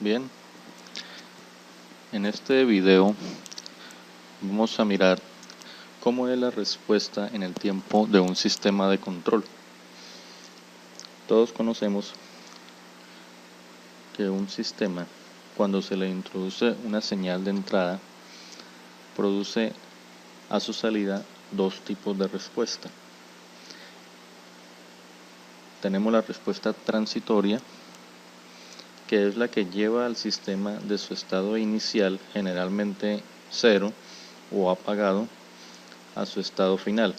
Bien, en este video vamos a mirar cómo es la respuesta en el tiempo de un sistema de control. Todos conocemos que un sistema, cuando se le introduce una señal de entrada, produce a su salida dos tipos de respuesta. Tenemos la respuesta transitoria, que es la que lleva al sistema de su estado inicial, generalmente 0 o apagado, a su estado final.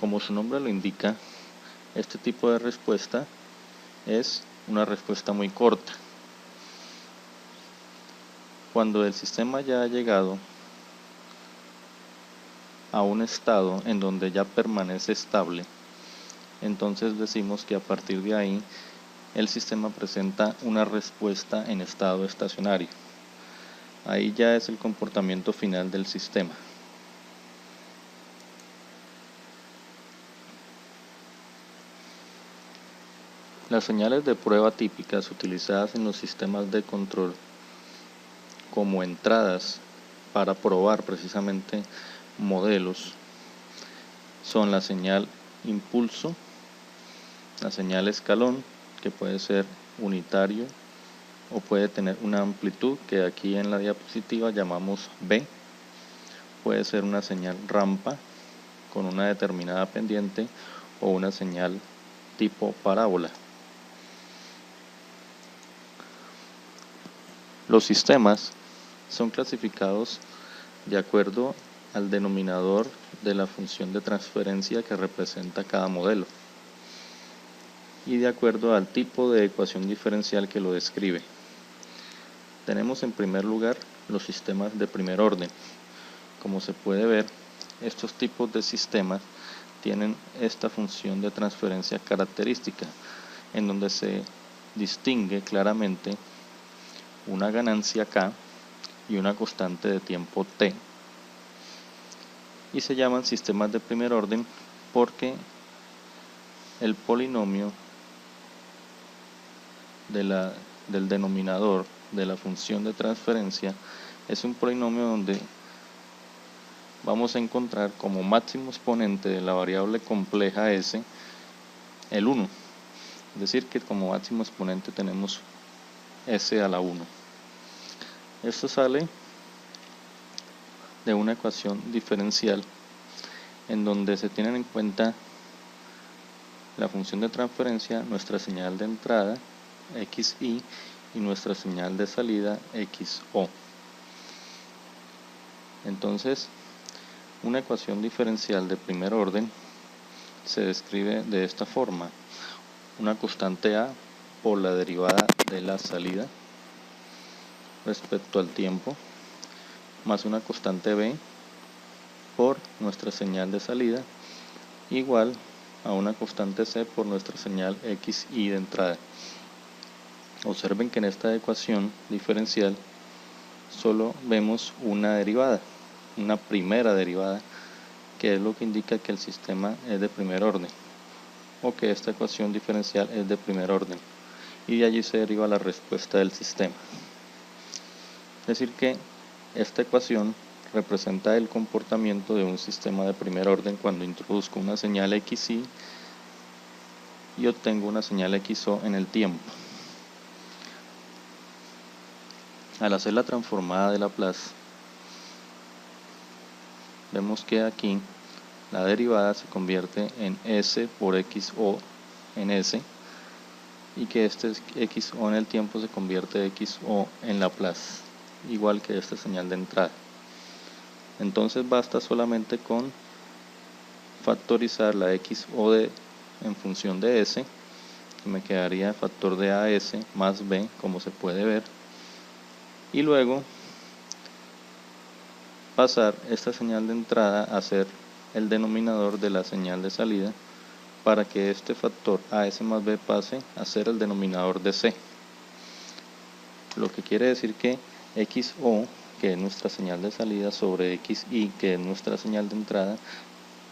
Como su nombre lo indica, este tipo de respuesta es una respuesta muy corta. Cuando el sistema ya ha llegado a un estado en donde ya permanece estable, entonces decimos que a partir de ahí el sistema presenta una respuesta en estado estacionario. Ahí ya es el comportamiento final del sistema. Las señales de prueba típicas utilizadas en los sistemas de control como entradas para probar precisamente modelos son la señal impulso, la señal escalón, que puede ser unitario o puede tener una amplitud que aquí en la diapositiva llamamos B, puede ser una señal rampa con una determinada pendiente o una señal tipo parábola. Los sistemas son clasificados de acuerdo al denominador de la función de transferencia que representa cada modelo y de acuerdo al tipo de ecuación diferencial que lo describe. Tenemos en primer lugar los sistemas de primer orden. Como se puede ver, estos tipos de sistemas tienen esta función de transferencia característica, en donde se distingue claramente una ganancia K y una constante de tiempo T. Y se llaman sistemas de primer orden porque el polinomio del denominador de la función de transferencia es un polinomio donde vamos a encontrar como máximo exponente de la variable compleja S el 1. Es decir, que como máximo exponente tenemos S a la 1. Esto sale de una ecuación diferencial en donde se tienen en cuenta la función de transferencia, nuestra señal de entrada xi y nuestra señal de salida xo. Entonces, una ecuación diferencial de primer orden se describe de esta forma: una constante a por la derivada de la salida respecto al tiempo, más una constante b por nuestra señal de salida, igual a una constante c por nuestra señal xi de entrada. Observen que en esta ecuación diferencial solo vemos una derivada, una primera derivada, que es lo que indica que el sistema es de primer orden, o que esta ecuación diferencial es de primer orden, y de allí se deriva la respuesta del sistema. Es decir que esta ecuación representa el comportamiento de un sistema de primer orden cuando introduzco una señal xi y obtengo una señal xo en el tiempo. Al hacer la transformada de Laplace, vemos que aquí la derivada se convierte en s por xo en s, y que este xo en el tiempo se convierte en xo en Laplace, igual que esta señal de entrada. Entonces basta solamente con factorizar la xo en función de s, que me quedaría factor de as más b, como se puede ver, y luego pasar esta señal de entrada a ser el denominador de la señal de salida para que este factor as más b pase a ser el denominador de c. Lo que quiere decir que xo, que es nuestra señal de salida, sobre xi, que es nuestra señal de entrada,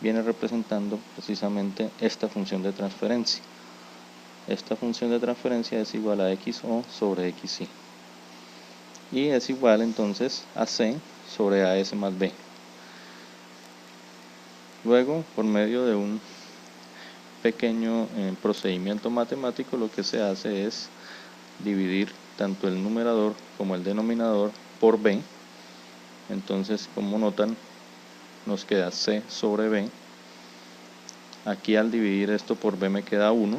viene representando precisamente esta función de transferencia. Esta función de transferencia es igual a xo sobre xi. y es igual entonces a C sobre AS más B. Luego, por medio de un pequeño procedimiento matemático, lo que se hace es dividir tanto el numerador como el denominador por B. Entonces, como notan, nos queda C sobre B. Aquí al dividir esto por B me queda 1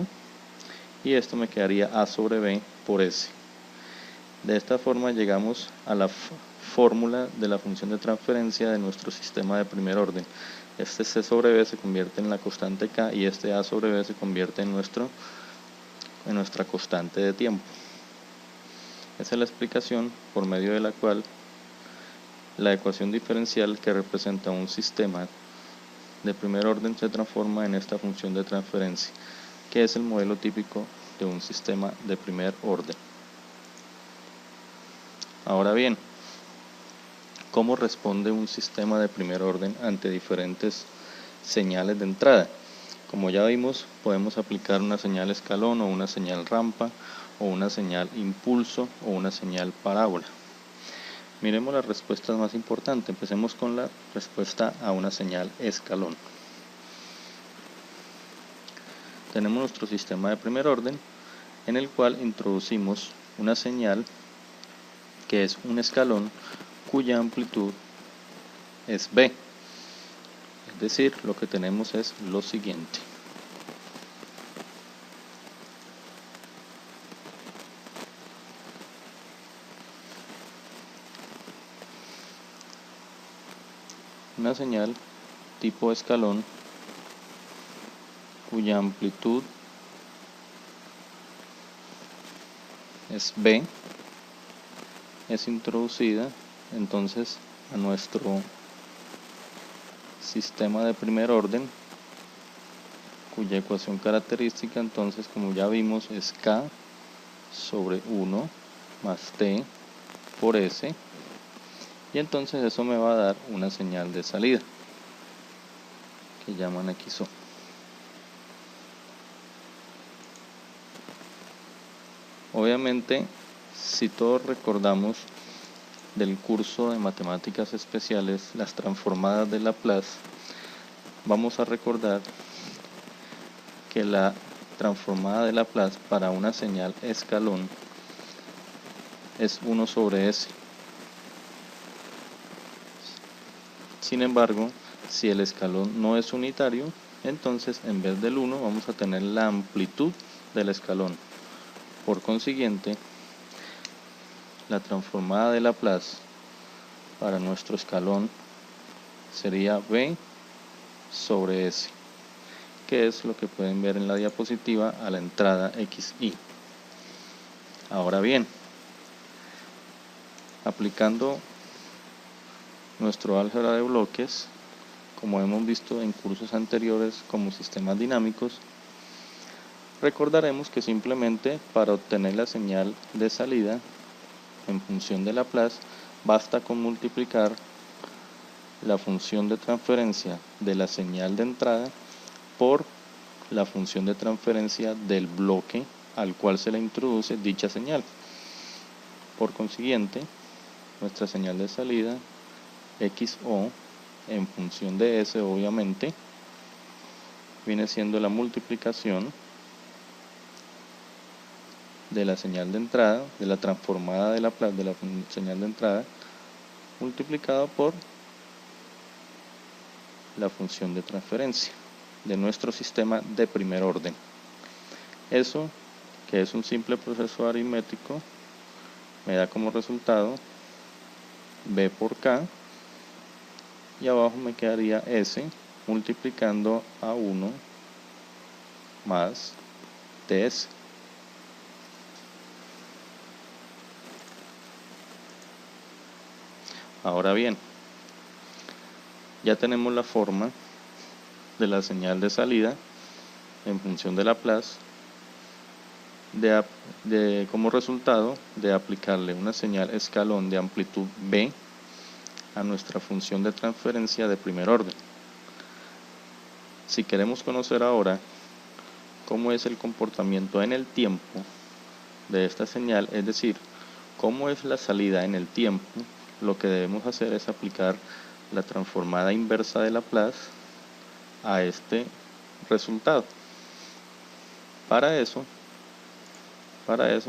y esto me quedaría A sobre B por S. De esta forma llegamos a la fórmula de la función de transferencia de nuestro sistema de primer orden. Este C sobre B se convierte en la constante K y este A sobre B se convierte en nuestra constante de tiempo. Esa es la explicación por medio de la cual la ecuación diferencial que representa un sistema de primer orden se transforma en esta función de transferencia, que es el modelo típico de un sistema de primer orden. Ahora bien, ¿cómo responde un sistema de primer orden ante diferentes señales de entrada? Como ya vimos, podemos aplicar una señal escalón o una señal rampa o una señal impulso o una señal parábola. Miremos las respuestas más importantes. Empecemos con la respuesta a una señal escalón. Tenemos nuestro sistema de primer orden en el cual introducimos una señal que es un escalón cuya amplitud es B. Es decir, lo que tenemos es lo siguiente. Una señal tipo escalón cuya amplitud es B es introducida entonces a nuestro sistema de primer orden, cuya ecuación característica entonces, como ya vimos, es K sobre 1 más T por S, y entonces eso me va a dar una señal de salida que llaman XO. Obviamente, si todos recordamos del curso de matemáticas especiales, las transformadas de Laplace, vamos a recordar que la transformada de Laplace para una señal escalón es 1 sobre S. Sin embargo, si el escalón no es unitario, entonces en vez del 1 vamos a tener la amplitud del escalón. Por consiguiente, la transformada de Laplace para nuestro escalón sería B sobre S, que es lo que pueden ver en la diapositiva a la entrada XY. Ahora bien, aplicando nuestro álgebra de bloques, como hemos visto en cursos anteriores como sistemas dinámicos, recordaremos que simplemente para obtener la señal de salida en función de Laplace basta con multiplicar la función de transferencia de la señal de entrada por la función de transferencia del bloque al cual se le introduce dicha señal. Por consiguiente, nuestra señal de salida XO en función de S, obviamente, viene siendo la multiplicación de la señal de entrada, de la transformada de Laplace de la señal de entrada, multiplicado por la función de transferencia de nuestro sistema de primer orden. Eso, que es un simple proceso aritmético, me da como resultado B por K, y abajo me quedaría S multiplicando a 1 más TS. Ahora bien, ya tenemos la forma de la señal de salida en función de Laplace como resultado de aplicarle una señal escalón de amplitud B a nuestra función de transferencia de primer orden. Si queremos conocer ahora cómo es el comportamiento en el tiempo de esta señal, es decir, como es la salida en el tiempo, lo que debemos hacer es aplicar la transformada inversa de Laplace a este resultado. Para eso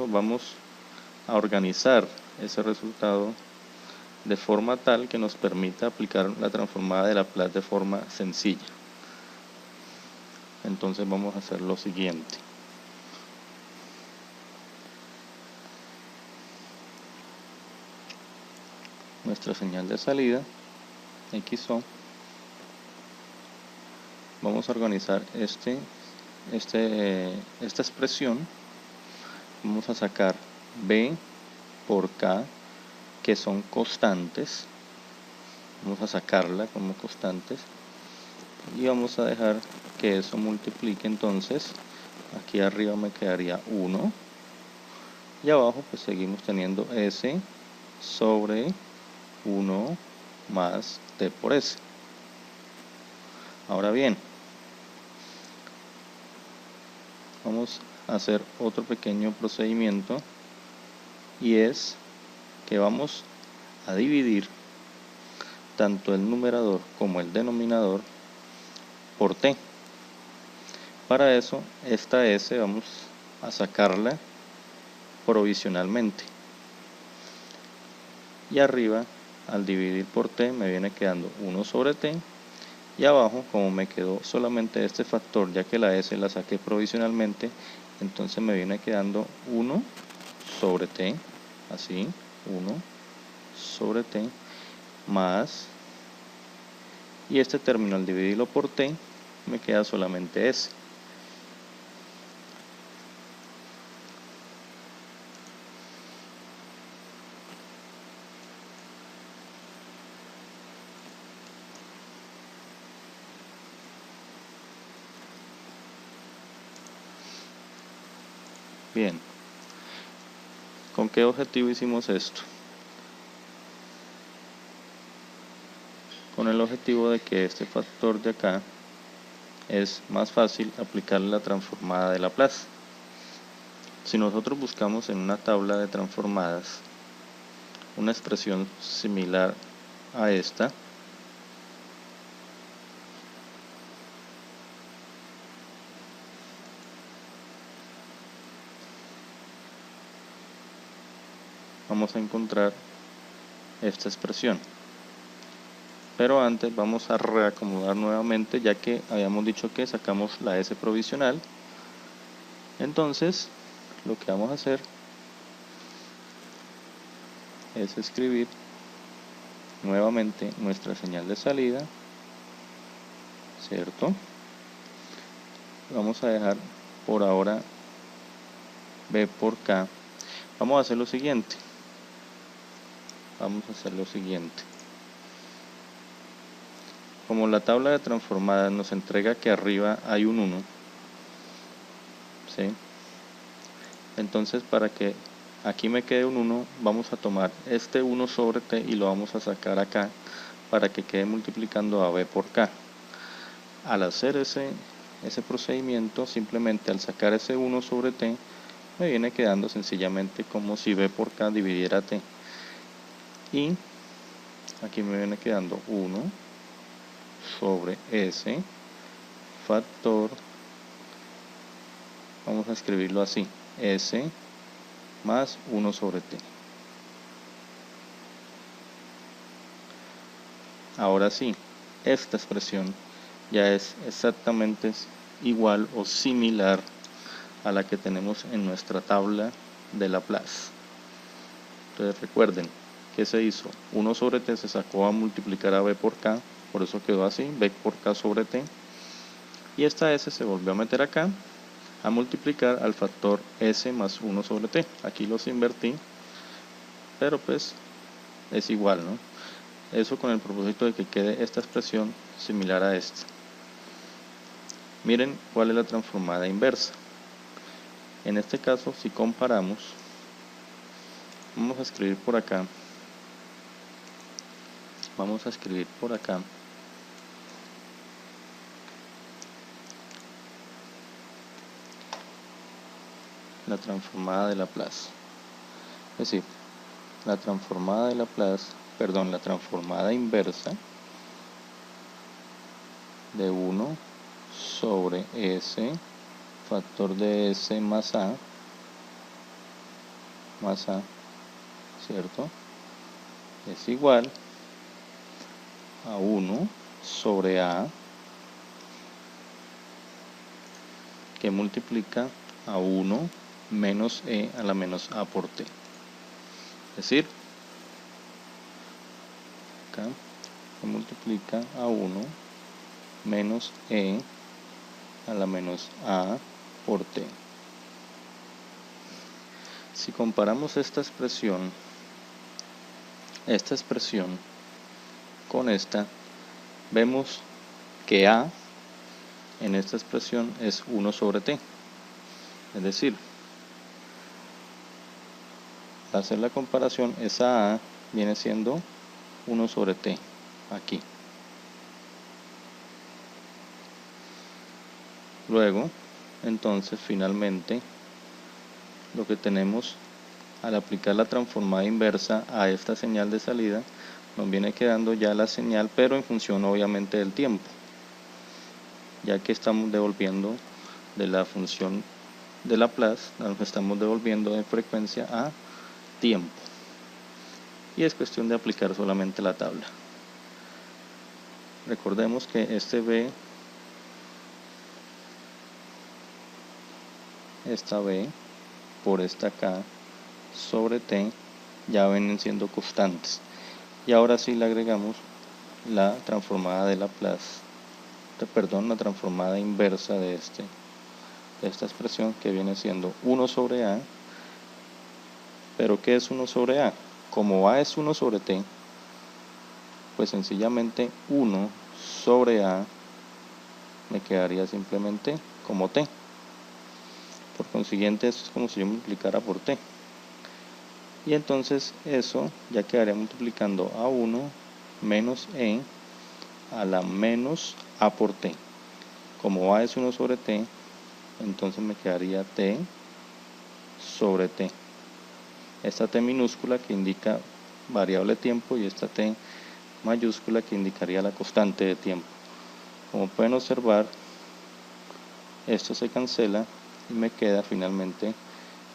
vamos a organizar ese resultado de forma tal que nos permita aplicar la transformada de Laplace de forma sencilla. Entonces vamos a hacer lo siguiente. Nuestra señal de salida, XO, vamos a organizar esta expresión. Vamos a sacar B por K, que son constantes. Vamos a sacarla como constantes. Y vamos a dejar que eso multiplique. Entonces, aquí arriba me quedaría 1. Y abajo pues seguimos teniendo S sobre 1 más T por S. Ahora bien, vamos a hacer otro pequeño procedimiento, y es que vamos a dividir tanto el numerador como el denominador por T. Para eso, esta S vamos a sacarla provisionalmente. Y arriba, al dividir por T, me viene quedando 1 sobre T. Y abajo, como me quedó solamente este factor, ya que la S la saqué provisionalmente, entonces me viene quedando 1 sobre T, así, 1 sobre T, más, y este término al dividirlo por T, me queda solamente S. Bien, ¿con qué objetivo hicimos esto? Con el objetivo de que este factor de acá es más fácil aplicarle la transformada de Laplace. Si nosotros buscamos en una tabla de transformadas una expresión similar a esta, vamos a encontrar esta expresión. Pero antes vamos a reacomodar nuevamente, ya que habíamos dicho que sacamos la S provisional. Entonces, lo que vamos a hacer es escribir nuevamente nuestra señal de salida, ¿cierto? Vamos a dejar por ahora B por K. Vamos a hacer lo siguiente. Como la tabla de transformadas nos entrega que arriba hay un 1, ¿sí? Entonces, para que aquí me quede un 1, vamos a tomar este 1 sobre T y lo vamos a sacar acá para que quede multiplicando a B por K. Al hacer ese procedimiento, simplemente al sacar ese 1 sobre T, me viene quedando sencillamente como si B por K dividiera T. Y aquí me viene quedando 1 sobre S factor, vamos a escribirlo así, S más 1 sobre T. Ahora sí, esta expresión ya es exactamente igual o similar a la que tenemos en nuestra tabla de Laplace. Entonces recuerden que se hizo 1 sobre T, se sacó a multiplicar a B por K, por eso quedó así, B por K sobre T, y esta S se volvió a meter acá a multiplicar al factor S más 1 sobre T. Aquí los invertí, pero pues es igual, ¿no? Eso con el propósito de que quede esta expresión similar a esta. Miren cuál es la transformada inversa. En este caso, si comparamos, vamos a escribir por acá la transformada de Laplace. Es decir, la transformada de Laplace, la transformada inversa de 1 sobre S factor de S más A, ¿cierto? Es igual a 1 sobre A, que multiplica a 1 menos E a la menos A por T. Es decir, acá se multiplica a 1 menos E a la menos A por T. Si comparamos esta expresión con esta, vemos que A en esta expresión es 1 sobre T. Es decir, al hacer la comparación, esa A viene siendo 1 sobre T aquí. Luego, entonces, finalmente, lo que tenemos al aplicar la transformada inversa a esta señal de salida, nos viene quedando ya la señal, pero en función obviamente del tiempo, ya que estamos devolviendo de la función de Laplace, nos estamos devolviendo de frecuencia a tiempo. Y es cuestión de aplicar solamente la tabla. Recordemos que este B, esta B por esta K sobre T ya vienen siendo constantes. Y ahora sí le agregamos la transformada de Laplace, la transformada inversa de esta expresión, que viene siendo 1 sobre A. ¿Pero qué es 1 sobre A? Como A es 1 sobre T, pues sencillamente 1 sobre A me quedaría simplemente como T. Por consiguiente, eso es como si yo multiplicara por T. Y entonces eso ya quedaría multiplicando a 1 menos E a la menos A por T. Como A es 1 sobre T, entonces me quedaría T sobre T. Esta T minúscula que indica variable de tiempo y esta T mayúscula que indicaría la constante de tiempo. Como pueden observar, esto se cancela y me queda finalmente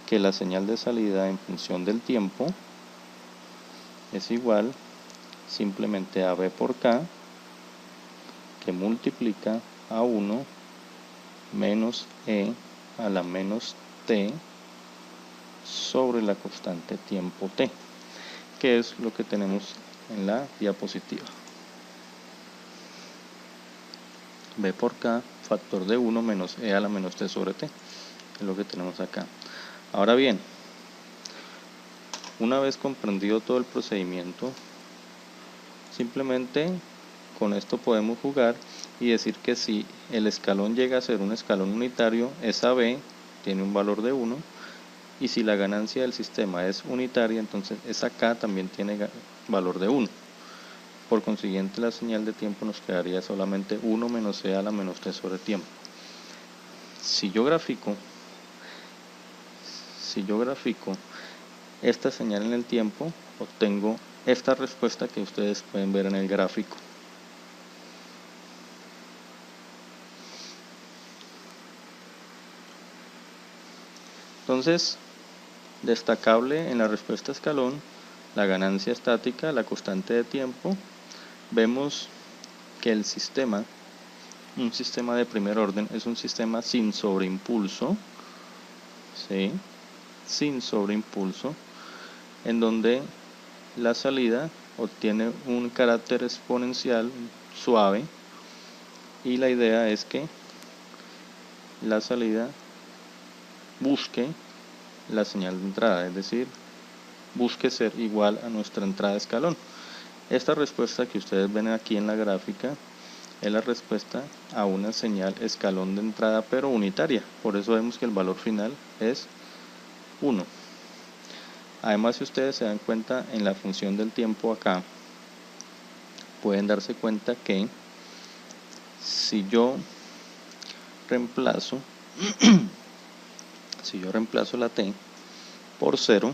que la señal de salida en función del tiempo es igual simplemente a B por K, que multiplica a 1 menos E a la menos T sobre la constante tiempo T, que es lo que tenemos en la diapositiva. B por K, factor de 1 menos E a la menos T sobre T, es lo que tenemos acá. Ahora bien, una vez comprendido todo el procedimiento, simplemente con esto podemos jugar y decir que si el escalón llega a ser un escalón unitario, esa B tiene un valor de 1, y si la ganancia del sistema es unitaria, entonces esa K también tiene valor de 1. Por consiguiente, la señal de tiempo nos quedaría solamente 1 menos E a la menos T sobre tiempo. Si yo grafico esta señal en el tiempo, obtengo esta respuesta que ustedes pueden ver en el gráfico. Entonces, destacable en la respuesta escalón, la ganancia estática, la constante de tiempo. Vemos que el sistema, un sistema de primer orden, es un sistema sin sobreimpulso, ¿sí? Sin sobreimpulso, en donde la salida obtiene un carácter exponencial suave, y la idea es que la salida busque la señal de entrada, es decir, busque ser igual a nuestra entrada de escalón. Esta respuesta que ustedes ven aquí en la gráfica es la respuesta a una señal escalón de entrada, pero unitaria. Por eso vemos que el valor final es 1. Además, si ustedes se dan cuenta en la función del tiempo acá, pueden darse cuenta que si yo reemplazo la t por 0,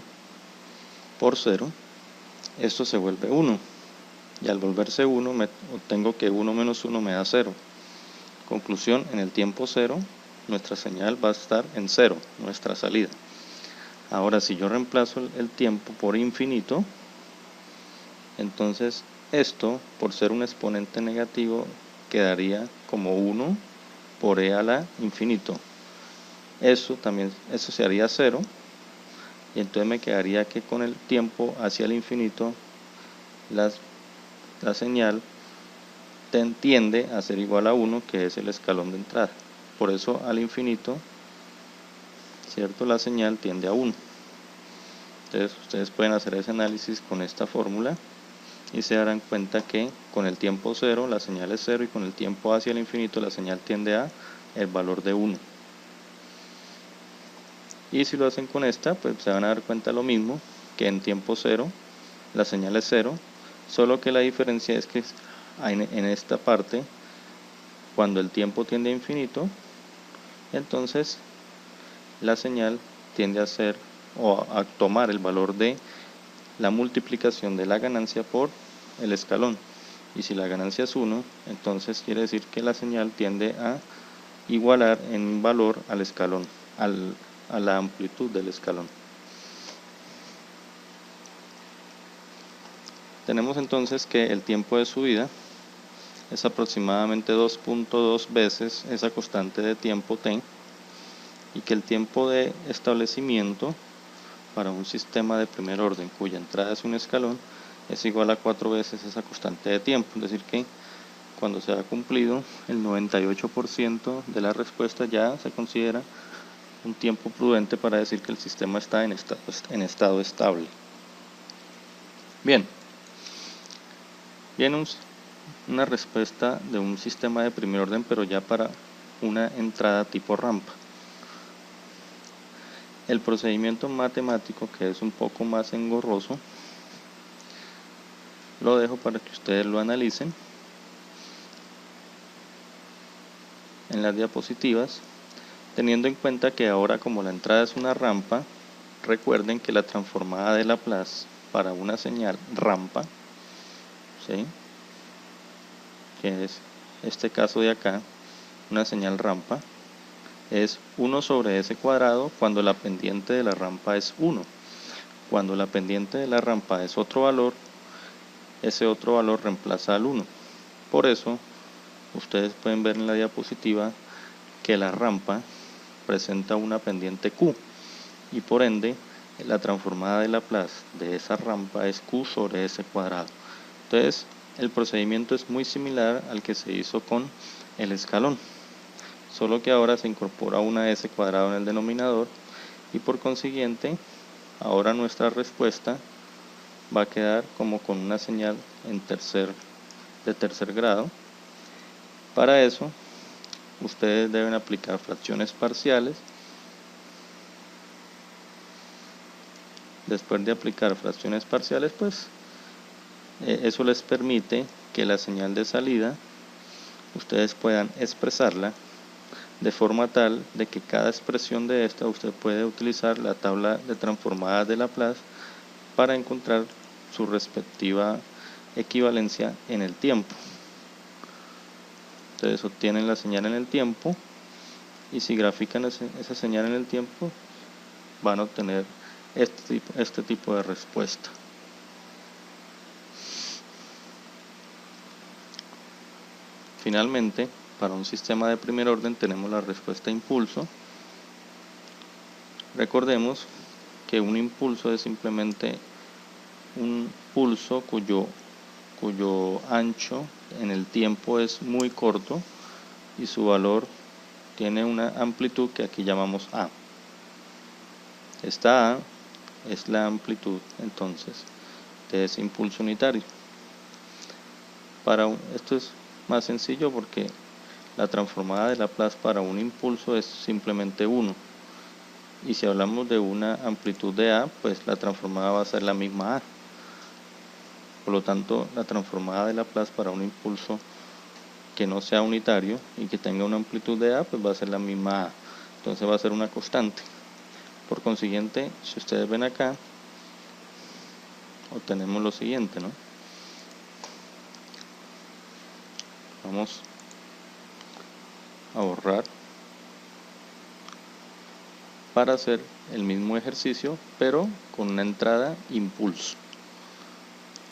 por 0, esto se vuelve 1. Y al volverse 1, obtengo que 1 menos 1 me da 0. Conclusión, en el tiempo 0, nuestra señal va a estar en 0, nuestra salida. Ahora, si yo reemplazo el tiempo por infinito, entonces esto, por ser un exponente negativo, quedaría como 1 por e a la infinito. Eso se haría 0, y entonces me quedaría que con el tiempo hacia el infinito, la señal tiende a ser igual a 1, que es el escalón de entrada. Por eso al infinito, ¿cierto?, la señal tiende a 1. Entonces ustedes pueden hacer ese análisis con esta fórmula y se darán cuenta que con el tiempo 0 la señal es 0, y con el tiempo hacia el infinito la señal tiende a el valor de 1. Y si lo hacen con esta, pues se van a dar cuenta lo mismo, que en tiempo 0 la señal es 0, solo que la diferencia es que en esta parte, cuando el tiempo tiende a infinito, entonces la señal tiende a ser o a tomar el valor de la multiplicación de la ganancia por el escalón. Y si la ganancia es 1, entonces quiere decir que la señal tiende a igualar en valor al escalón, a la amplitud del escalón. Tenemos entonces que el tiempo de subida es aproximadamente 2.2 veces esa constante de tiempo t, y que el tiempo de establecimiento para un sistema de primer orden cuya entrada es un escalón es igual a 4 veces esa constante de tiempo. Es decir que cuando se ha cumplido el 98% de la respuesta, ya se considera un tiempo prudente para decir que el sistema está en estado estable. Bien, viene una respuesta de un sistema de primer orden, pero ya para una entrada tipo rampa. El procedimiento matemático, que es un poco más engorroso, lo dejo para que ustedes lo analicen en las diapositivas, teniendo en cuenta que ahora, como la entrada es una rampa, recuerden que la transformada de Laplace para una señal rampa, ¿sí?, que es este caso de acá, una señal rampa, es 1 sobre s cuadrado cuando la pendiente de la rampa es 1. Cuando la pendiente de la rampa es otro valor, ese otro valor reemplaza al 1. Por eso, ustedes pueden ver en la diapositiva que la rampa presenta una pendiente q, y por ende la transformada de Laplace de esa rampa es q sobre s cuadrado. Entonces el procedimiento es muy similar al que se hizo con el escalón, solo que ahora se incorpora una s cuadrado en el denominador, y por consiguiente ahora nuestra respuesta va a quedar como con una señal de tercer grado. Para eso ustedes deben aplicar fracciones parciales. Después de aplicar fracciones parciales, pues eso les permite que la señal de salida ustedes puedan expresarla de forma tal de que cada expresión de esta usted puede utilizar la tabla de transformadas de Laplace para encontrar su respectiva equivalencia en el tiempo. Ustedes obtienen la señal en el tiempo, y si grafican esa señal en el tiempo, van a obtener este tipo de respuesta. Finalmente, para un sistema de primer orden tenemos la respuesta impulso. Recordemos que un impulso es simplemente un pulso cuyo ancho en el tiempo es muy corto y su valor tiene una amplitud que aquí llamamos A. Esta A es la amplitud entonces de ese impulso unitario. Esto es más sencillo porque la transformada de Laplace para un impulso es simplemente 1. Y si hablamos de una amplitud de A, pues la transformada va a ser la misma A. Por lo tanto, la transformada de Laplace para un impulso que no sea unitario y que tenga una amplitud de A, pues va a ser la misma A. Entonces va a ser una constante. Por consiguiente, si ustedes ven acá, obtenemos lo siguiente, ¿no? Vamos a borrar para hacer el mismo ejercicio, pero con una entrada impulso.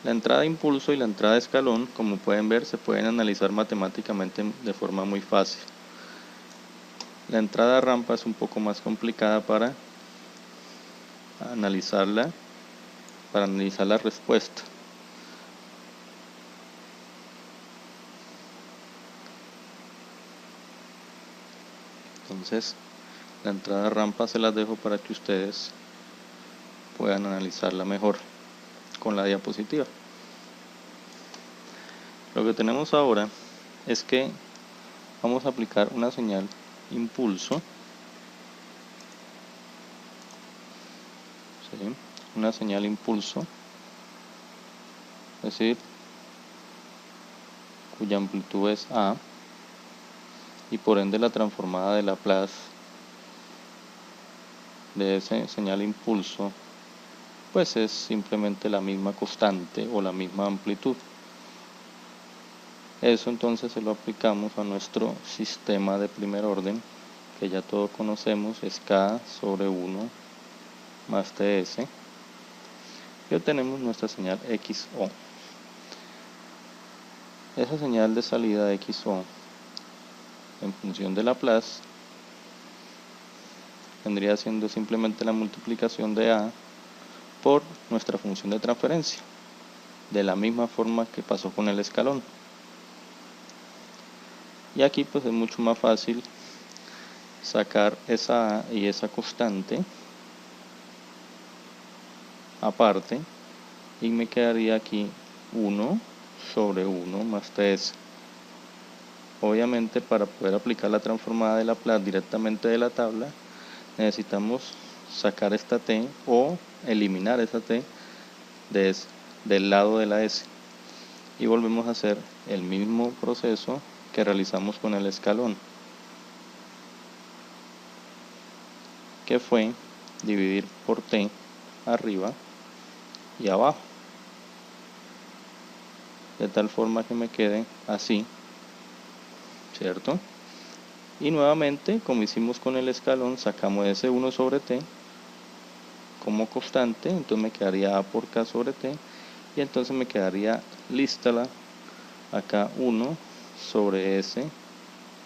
La entrada impulso y la entrada escalón, como pueden ver, se pueden analizar matemáticamente de forma muy fácil. La entrada rampa es un poco más complicada para analizarla, para analizar la respuesta. Entonces, la entrada rampa se las dejo para que ustedes puedan analizarla mejor con la diapositiva. Lo que tenemos ahora es que vamos a aplicar una señal impulso, ¿sí? Una señal impulso, es decir, cuya amplitud es A, y por ende la transformada de Laplace de ese señal impulso pues es simplemente la misma constante o la misma amplitud. Eso entonces se lo aplicamos a nuestro sistema de primer orden, que ya todos conocemos, es K sobre 1 más TS, y obtenemos nuestra señal XO. Esa señal de salida de XO en función de Laplace vendría siendo simplemente la multiplicación de A por nuestra función de transferencia, de la misma forma que pasó con el escalón. Y aquí pues es mucho más fácil sacar esa A y esa constante aparte, y me quedaría aquí 1 sobre 1 más TS. Obviamente, para poder aplicar la transformada de Laplace directamente de la tabla, necesitamos sacar esta T o eliminar esta T del lado de la S. Y volvemos a hacer el mismo proceso que realizamos con el escalón, que fue dividir por T arriba y abajo, de tal forma que me quede así, ¿cierto? Y nuevamente, como hicimos con el escalón, sacamos ese 1 sobre T como constante, entonces me quedaría A por K sobre T, y entonces me quedaría lista acá 1 sobre S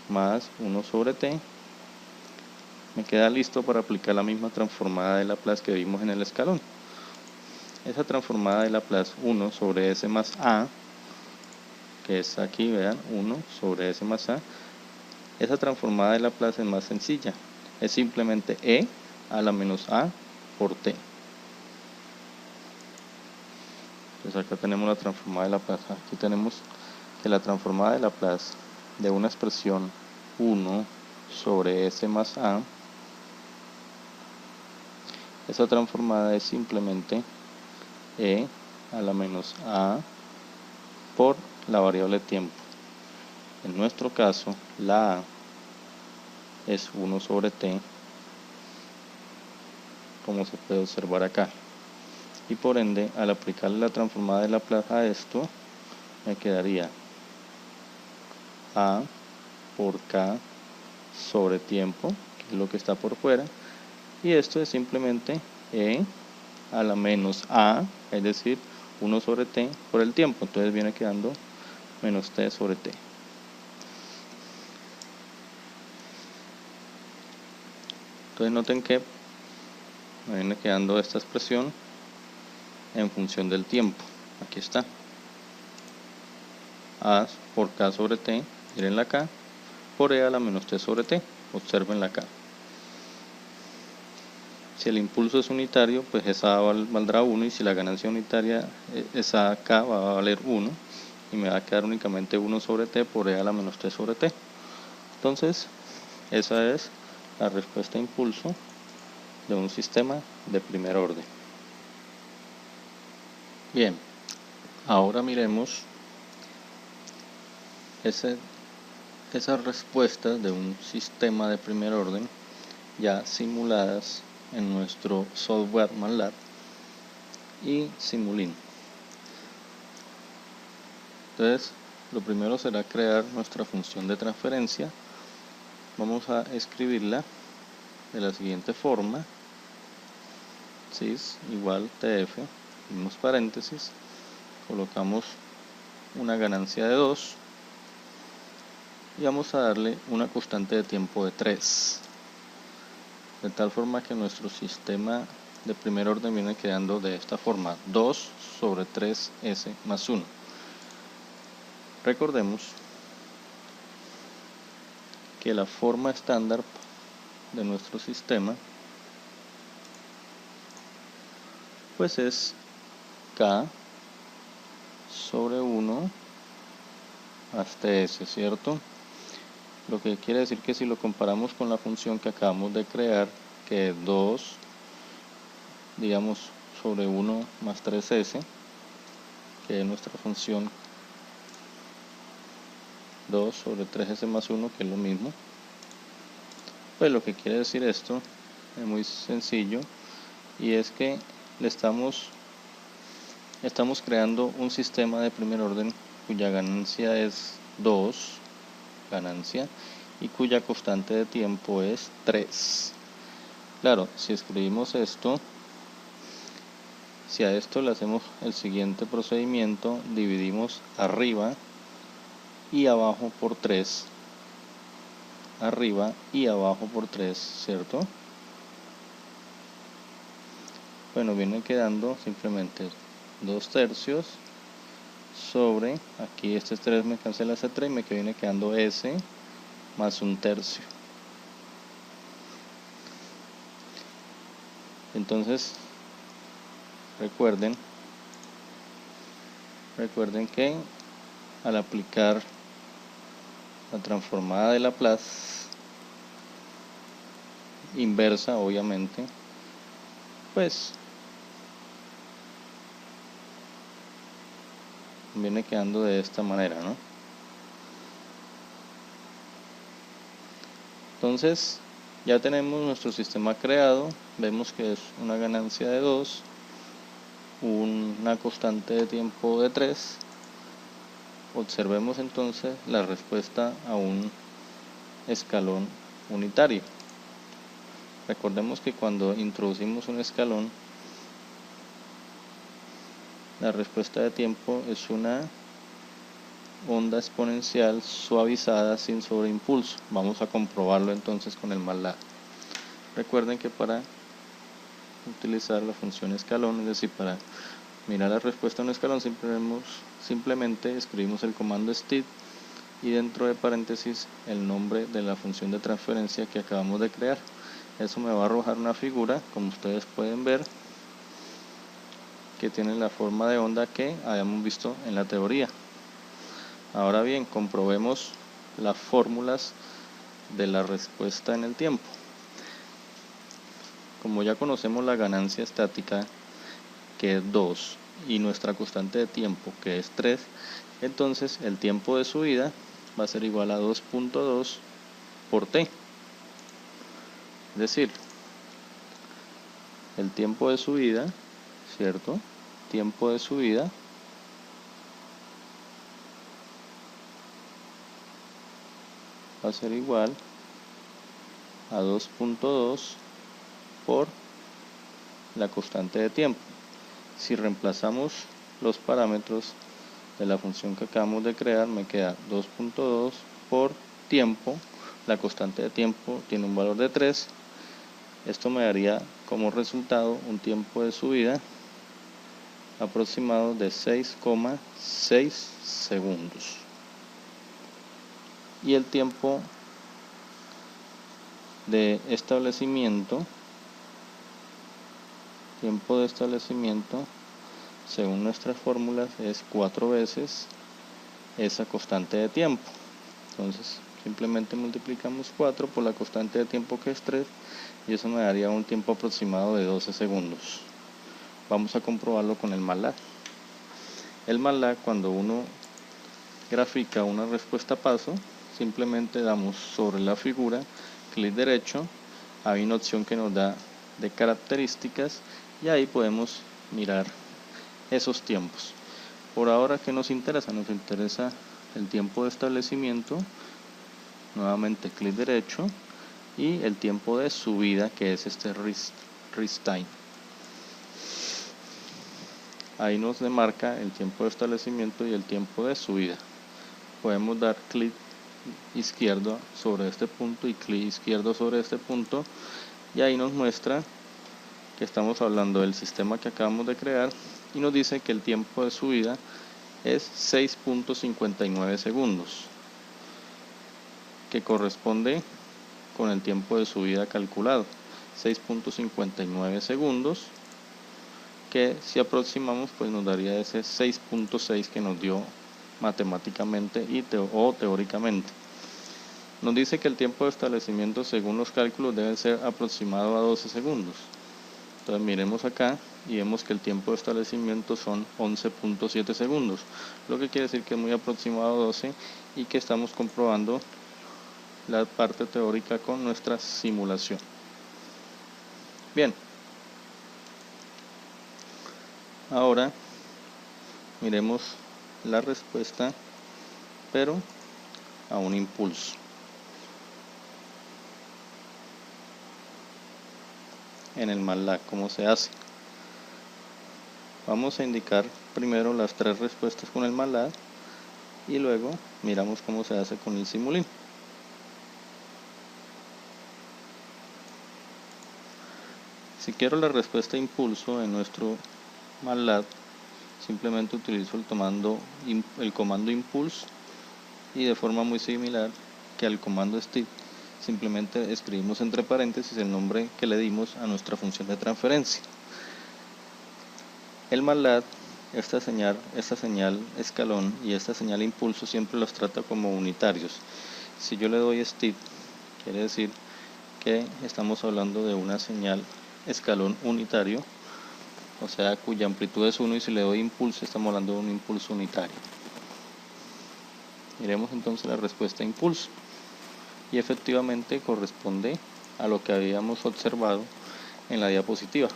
más 1 sobre T. Me queda listo para aplicar la misma transformada de Laplace que vimos en el escalón. Esa transformada de Laplace 1 sobre S más A, que es aquí, vean, 1 sobre S más A, esa transformada de Laplace es más sencilla, es simplemente E a la menos A por T. Entonces acá tenemos la transformada de Laplace. Aquí tenemos que la transformada de Laplace de una expresión 1 sobre S más A, esa transformada es simplemente E a la menos A por la variable tiempo. En nuestro caso, la A es 1 sobre T, como se puede observar acá. Y por ende, al aplicarle la transformada de Laplace a esto, me quedaría A por K sobre tiempo, que es lo que está por fuera, y esto es simplemente E a la menos A, es decir, 1 sobre T por el tiempo, entonces viene quedando menos T sobre T. Entonces noten que me viene quedando esta expresión en función del tiempo. Aquí está. A por K sobre T, miren la K, por E a la menos T sobre T, observen la K. Si el impulso es unitario, pues esa A valdrá 1, y si la ganancia unitaria, esa K va a valer 1, y me va a quedar únicamente 1 sobre T por E a la menos T sobre T. Entonces, esa es la respuesta a impulso de un sistema de primer orden. Bien, ahora miremos esas respuestas de un sistema de primer orden ya simuladas en nuestro software MATLAB y Simulink. Entonces, lo primero será crear nuestra función de transferencia. Vamos a escribirla de la siguiente forma: sys igual tf, abrimos paréntesis, colocamos una ganancia de 2 y vamos a darle una constante de tiempo de 3, de tal forma que nuestro sistema de primer orden viene quedando de esta forma: 2 sobre 3s más 1. Recordemos que la forma estándar de nuestro sistema pues es k sobre 1 hasta s, ¿cierto? Lo que quiere decir que si lo comparamos con la función que acabamos de crear, que es 2, digamos, sobre 1 más 3s, que es nuestra función 2 sobre 3s más 1, que es lo mismo, pues lo que quiere decir esto es muy sencillo, y es que estamos creando un sistema de primer orden cuya ganancia es 2, ganancia, y cuya constante de tiempo es 3. Claro, si escribimos esto, si a esto le hacemos el siguiente procedimiento, dividimos arriba y abajo por 3, arriba y abajo por 3, ¿cierto? Bueno, viene quedando simplemente 2 tercios sobre, aquí este 3 me cancela ese 3 y me viene quedando s más 1 tercio. Entonces, recuerden que al aplicar la transformada de Laplace, inversa obviamente, pues viene quedando de esta manera, ¿no? Entonces, ya tenemos nuestro sistema creado, vemos que es una ganancia de 2, una constante de tiempo de 3. Observemos entonces la respuesta a un escalón unitario. Recordemos que cuando introducimos un escalón, la respuesta de tiempo es una onda exponencial suavizada sin sobreimpulso. Vamos a comprobarlo entonces con el MATLAB. Recuerden que para utilizar la función escalón, es decir, para mirar la respuesta a un escalón, simplemente escribimos el comando std y dentro de paréntesis el nombre de la función de transferencia que acabamos de crear. Eso me va a arrojar una figura, como ustedes pueden ver, que tiene la forma de onda que habíamos visto en la teoría. Ahora bien, comprobemos las fórmulas de la respuesta en el tiempo. Como ya conocemos la ganancia estática, que es 2, y nuestra constante de tiempo, que es 3, entonces el tiempo de subida va a ser igual a 2.2 por t. Es decir, el tiempo de subida, ¿cierto? Tiempo de subida va a ser igual a 2.2 por la constante de tiempo. Si reemplazamos los parámetros de la función que acabamos de crear, me queda 2.2 por tiempo. La constante de tiempo tiene un valor de 3. Esto me daría como resultado un tiempo de subida aproximado de 6,6 segundos. Y el tiempo de establecimiento, según nuestras fórmulas, es 4 veces esa constante de tiempo. Entonces simplemente multiplicamos 4 por la constante de tiempo, que es 3, y eso me daría un tiempo aproximado de 12 segundos. Vamos a comprobarlo con el MATLAB. El MATLAB, cuando uno grafica una respuesta a paso, simplemente damos sobre la figura, clic derecho, hay una opción que nos da de características y ahí podemos mirar esos tiempos. Por ahora, ¿qué nos interesa? Nos interesa el tiempo de establecimiento, nuevamente clic derecho, y el tiempo de subida, que es este rest time. Ahí nos demarca el tiempo de establecimiento y el tiempo de subida. Podemos dar clic izquierdo sobre este punto y clic izquierdo sobre este punto, y ahí nos muestra que estamos hablando del sistema que acabamos de crear y nos dice que el tiempo de subida es 6.59 segundos, que corresponde con el tiempo de subida calculado, 6.59 segundos, que si aproximamos pues nos daría ese 6.6 que nos dio matemáticamente o teóricamente. Nos dice que el tiempo de establecimiento según los cálculos debe ser aproximado a 12 segundos. Entonces miremos acá y vemos que el tiempo de establecimiento son 11.7 segundos, lo que quiere decir que es muy aproximado a 12 y que estamos comprobando la parte teórica con nuestra simulación. Bien, ahora miremos la respuesta, pero a un impulso. En el MATLAB, ¿cómo se hace? Vamos a indicar primero las 3 respuestas con el MATLAB y luego miramos cómo se hace con el Simulink. Si quiero la respuesta de impulso en nuestro MATLAB, simplemente utilizo el comando impulse, y de forma muy similar que al comando step, simplemente escribimos entre paréntesis el nombre que le dimos a nuestra función de transferencia. El MATLAB, esta señal escalón y esta señal impulso siempre los trata como unitarios. Si yo le doy step, quiere decir que estamos hablando de una señal escalón unitario, o sea cuya amplitud es 1, y si le doy impulso estamos hablando de un impulso unitario. Miremos entonces la respuesta de impulso, y efectivamente corresponde a lo que habíamos observado en la diapositiva.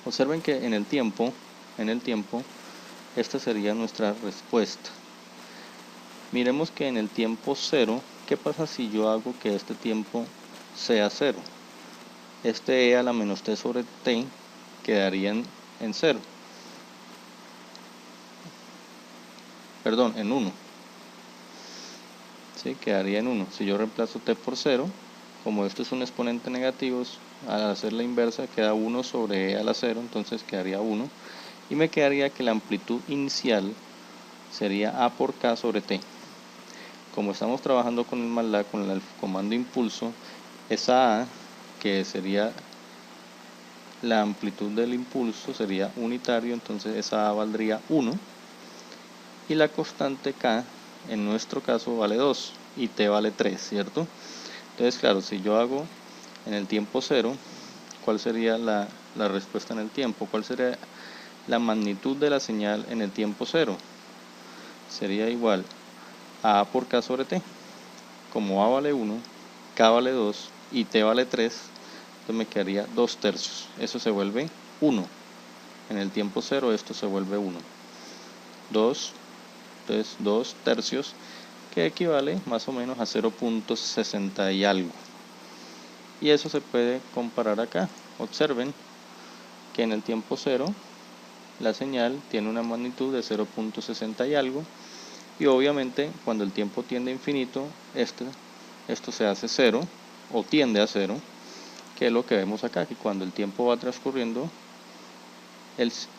Observen que en el tiempo, esta sería nuestra respuesta. Miremos que en el tiempo 0, ¿qué pasa si yo hago que este tiempo sea 0? Este e a la menos t sobre t quedaría en 0. Perdón, en 1. ¿Sí? Quedaría en 1. Si yo reemplazo t por 0, como esto es un exponente negativo, al hacer la inversa queda 1 sobre e a la 0, entonces quedaría 1. Y me quedaría que la amplitud inicial sería a por k sobre t. Como estamos trabajando con el MATLAB, con el comando impulso, esa a, que sería la amplitud del impulso, sería unitario, entonces esa a valdría 1, y la constante k en nuestro caso vale 2 y t vale 3, ¿cierto? Entonces claro, si yo hago en el tiempo 0, ¿cuál sería la respuesta en el tiempo? ¿Cuál sería la magnitud de la señal en el tiempo 0? Sería igual a por k sobre t. Como a vale 1, k vale 2 y t vale 3, entonces me quedaría 2 tercios. Eso se vuelve 1. En el tiempo 0 esto se vuelve 1. 2, entonces 2 tercios, que equivale más o menos a 0.60 y algo. Y eso se puede comparar acá. Observen que en el tiempo 0 la señal tiene una magnitud de 0.60 y algo, y obviamente cuando el tiempo tiende a infinito, esto se hace 0 o tiende a 0, que es lo que vemos acá, que cuando el tiempo va transcurriendo,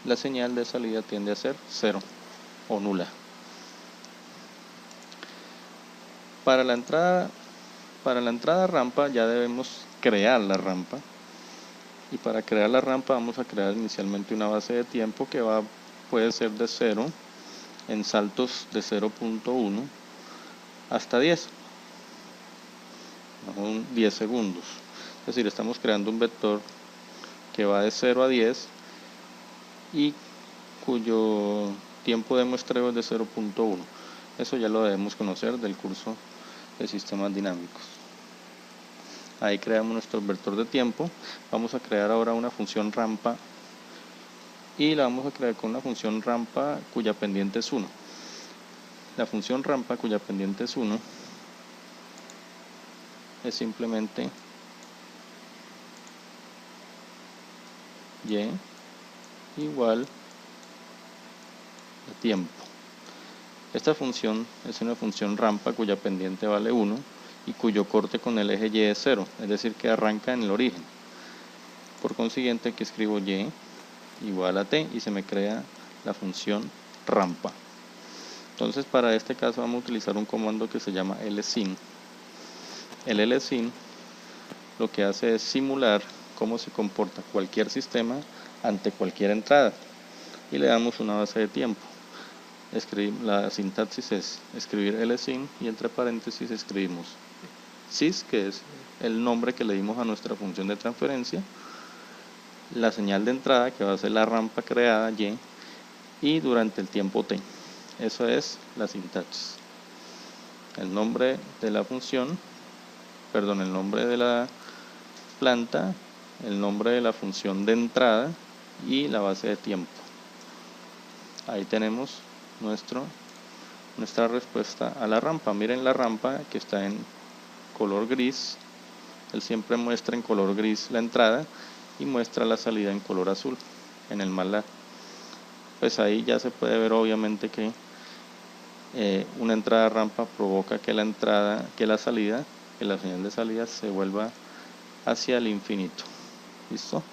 la señal de salida tiende a ser 0 o nula. Para la entrada rampa ya debemos crear la rampa, y para crear la rampa vamos a crear inicialmente una base de tiempo que puede ser de 0 en saltos de 0.1 hasta 10, 10 segundos. Es decir, estamos creando un vector que va de 0 a 10 y cuyo tiempo de muestreo es de 0.1. Eso ya lo debemos conocer del curso de sistemas dinámicos. Ahí creamos nuestro vector de tiempo. Vamos a crear ahora una función rampa y la vamos a crear con una función rampa cuya pendiente es 1. La función rampa cuya pendiente es 1 es simplemente y igual a tiempo. Esta función es una función rampa cuya pendiente vale 1 y cuyo corte con el eje y es 0, es decir que arranca en el origen. Por consiguiente aquí escribo y igual a t y se me crea la función rampa. Entonces para este caso vamos a utilizar un comando que se llama lsin. El lsin lo que hace es simular cómo se comporta cualquier sistema ante cualquier entrada y le damos una base de tiempo. La sintaxis es escribir lsin y entre paréntesis escribimos sys, que es el nombre que le dimos a nuestra función de transferencia, la señal de entrada que va a ser la rampa creada y durante el tiempo t. Eso es la sintaxis. El nombre de la función, perdón, el nombre de la planta, el nombre de la función de entrada y la base de tiempo. Ahí tenemos nuestra respuesta a la rampa. Miren la rampa que está en color gris. Él siempre muestra en color gris la entrada y muestra la salida en color azul en el MATLAB. Pues ahí ya se puede ver obviamente que una entrada rampa provoca que la señal de salida se vuelva hacia el infinito. ¿Listo?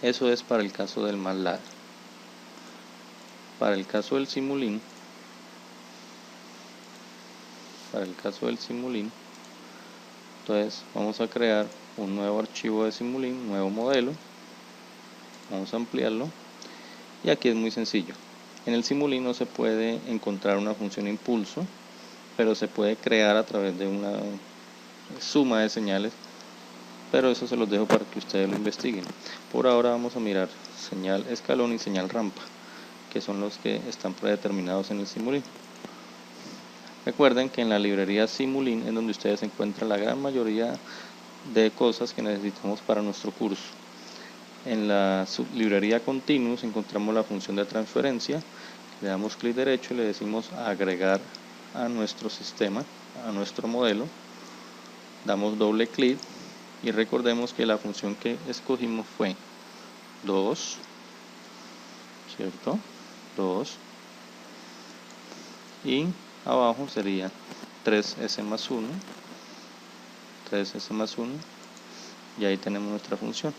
Eso es para el caso del MATLAB. Para el caso del Simulink, entonces vamos a crear un nuevo archivo de Simulink, un nuevo modelo. Vamos a ampliarlo y aquí es muy sencillo. En el Simulink no se puede encontrar una función impulso, pero se puede crear a través de una suma de señales, pero eso se los dejo para que ustedes lo investiguen. Por ahora vamos a mirar señal escalón y señal rampa, que son los que están predeterminados en el Simulink. Recuerden que en la librería Simulink es donde ustedes encuentran la gran mayoría de cosas que necesitamos para nuestro curso. En la sublibrería Continuous encontramos la función de transferencia. Le damos clic derecho y le decimos agregar a nuestro sistema, a nuestro modelo. Damos doble clic y recordemos que la función que escogimos fue 2, ¿cierto? 2 y abajo sería 3s más 1, 3s más 1 y ahí tenemos nuestra función.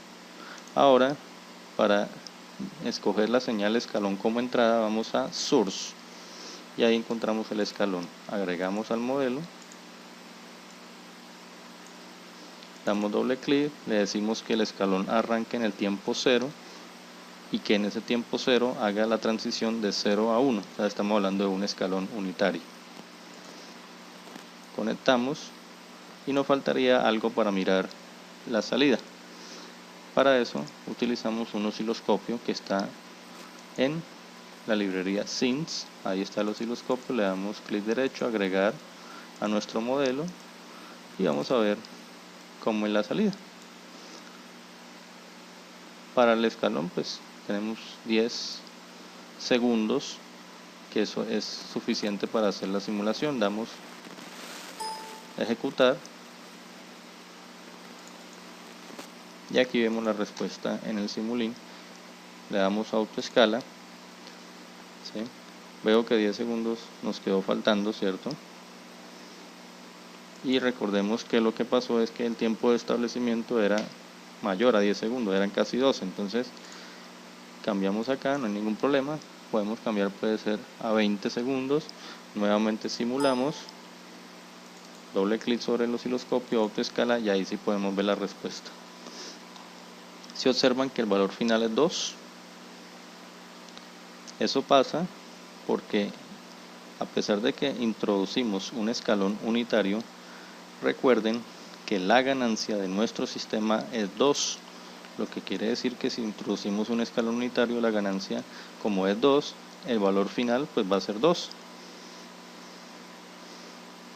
Ahora, para escoger la señal escalón como entrada, vamos a Source y ahí encontramos el escalón. Agregamos al modelo, damos doble clic, le decimos que el escalón arranque en el tiempo 0 y que en ese tiempo 0 haga la transición de 0 a 1. O sea, estamos hablando de un escalón unitario. Conectamos y nos faltaría algo para mirar la salida. Para eso utilizamos un osciloscopio que está en la librería Sins. Ahí está el osciloscopio, le damos clic derecho, agregar a nuestro modelo y vamos a ver cómo es la salida. Para el escalón pues tenemos 10 segundos, que eso es suficiente para hacer la simulación. Damos ejecutar y aquí vemos la respuesta en el Simulink. Le damos autoescala, ¿sí? Veo que 10 segundos nos quedó faltando, ¿cierto? Y recordemos que lo que pasó es que el tiempo de establecimiento era mayor a 10 segundos, eran casi 12. Entonces cambiamos acá, no hay ningún problema. Podemos cambiar, puede ser a 20 segundos. Nuevamente simulamos, doble clic sobre el osciloscopio, autoescala y ahí sí podemos ver la respuesta. Si observan que el valor final es 2, eso pasa porque a pesar de que introducimos un escalón unitario, recuerden que la ganancia de nuestro sistema es 2, lo que quiere decir que si introducimos un escalón unitario, la ganancia, como es 2, el valor final pues va a ser 2.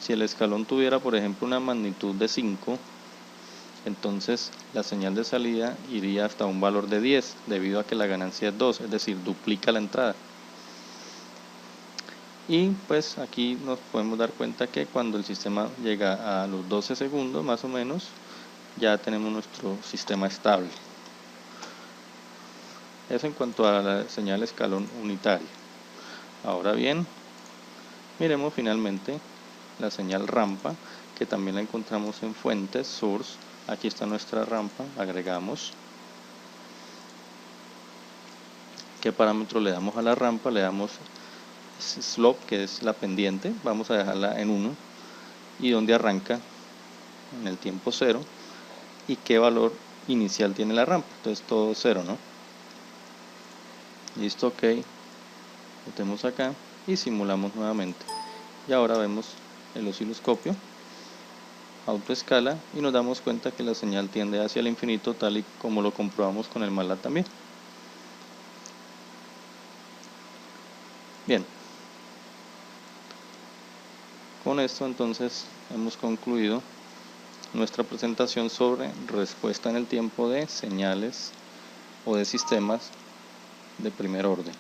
Si el escalón tuviera, por ejemplo, una magnitud de 5, entonces la señal de salida iría hasta un valor de 10 debido a que la ganancia es 2, es decir, duplica la entrada. Y pues aquí nos podemos dar cuenta que cuando el sistema llega a los 12 segundos más o menos, ya tenemos nuestro sistema estable. Eso en cuanto a la señal escalón unitario. Ahora bien, miremos finalmente la señal rampa, que también la encontramos en fuentes, source. Aquí está nuestra rampa, agregamos. ¿Qué parámetro le damos a la rampa? Le damos slope, que es la pendiente, vamos a dejarla en 1, y donde arranca en el tiempo 0, y qué valor inicial tiene la rampa, entonces todo 0, ¿no? Listo, ok, metemos acá y simulamos nuevamente, y ahora vemos el osciloscopio, autoescala, y nos damos cuenta que la señal tiende hacia el infinito, tal y como lo comprobamos con el MATLAB también. Bien, con esto entonces hemos concluido nuestra presentación sobre respuesta en el tiempo de señales o de sistemas de primer orden.